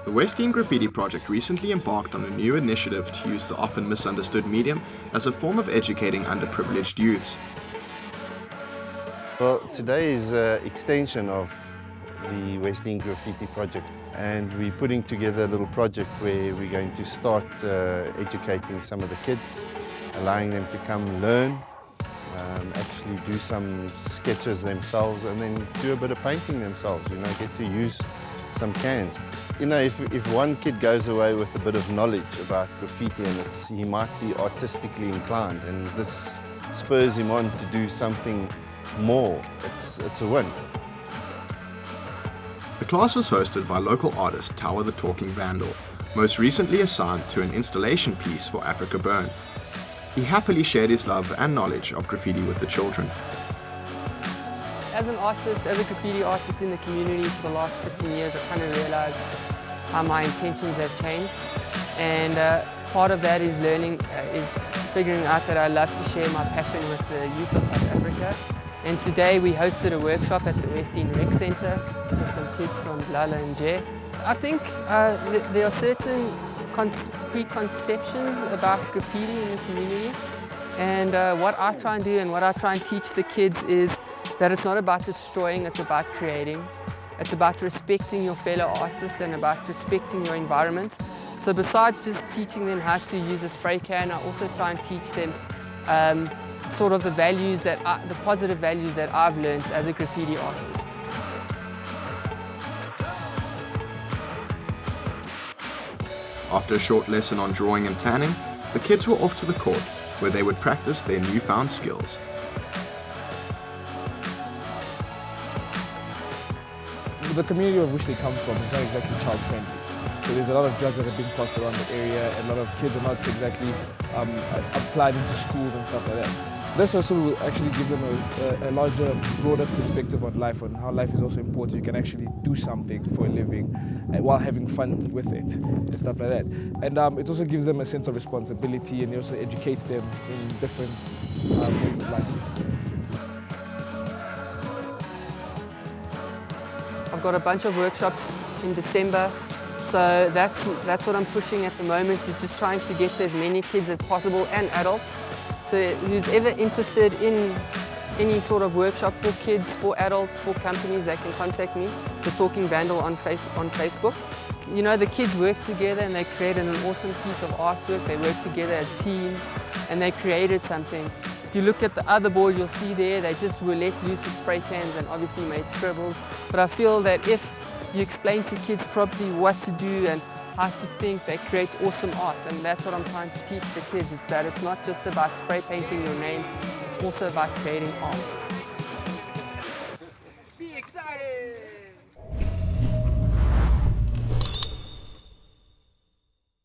The West End Graffiti project recently embarked on a new initiative to use the often misunderstood medium as a form of educating underprivileged youths. Well, today is an extension of the West End Graffiti project, and we're putting together a little project where we're going to start educating some of the kids, allowing them to come learn, actually do some sketches themselves, and then do a bit of painting themselves, get to use some cans. If one kid goes away with a bit of knowledge about graffiti and he might be artistically inclined, and this spurs him on to do something more, it's a win. The class was hosted by local artist Tower the Talking Vandal, most recently assigned to an installation piece for Africa Burn. He happily shared his love and knowledge of graffiti with the children. As an artist, as a graffiti artist in the community for the last 15 years, I've kind of realized how my intentions have changed. And part of that is learning, is figuring out that I love to share my passion with the youth of South Africa. And today we hosted a workshop at the West End Rec Centre with some kids from Lala and Jay. I think there are certain preconceptions about graffiti in the community. And what I try and do and what I try and teach the kids is that it's not about destroying, it's about creating. It's about respecting your fellow artist and about respecting your environment. So besides just teaching them how to use a spray can, I also try and teach them sort of the positive values that I've learned as a graffiti artist. After a short lesson on drawing and planning, the kids were off to the court, where they would practice their newfound skills. The community of which they come from is not exactly child-friendly. So there's a lot of drugs that are being passed around the area, and a lot of kids are not exactly applied into schools and stuff like that. This also will actually give them a larger, broader perspective on life, on how life is also important. You can actually do something for a living while having fun with it and stuff like that. And it also gives them a sense of responsibility, and it also educates them in different ways of life. I've got a bunch of workshops in December, so that's what I'm pushing at the moment, is just trying to get to as many kids as possible and adults. So who's ever interested in any sort of workshop for kids, for adults, for companies, they can contact me, The Talking Vandal on Facebook. The kids work together and they created an awesome piece of artwork. They work together as teams and they created something. If you look at the other board, you'll see there they just were let loose with spray cans and obviously made scribbles. But I feel that if you explain to kids properly what to do and how to think, they create awesome art. And that's what I'm trying to teach the kids. It's that it's not just about spray painting your name, it's also about creating art.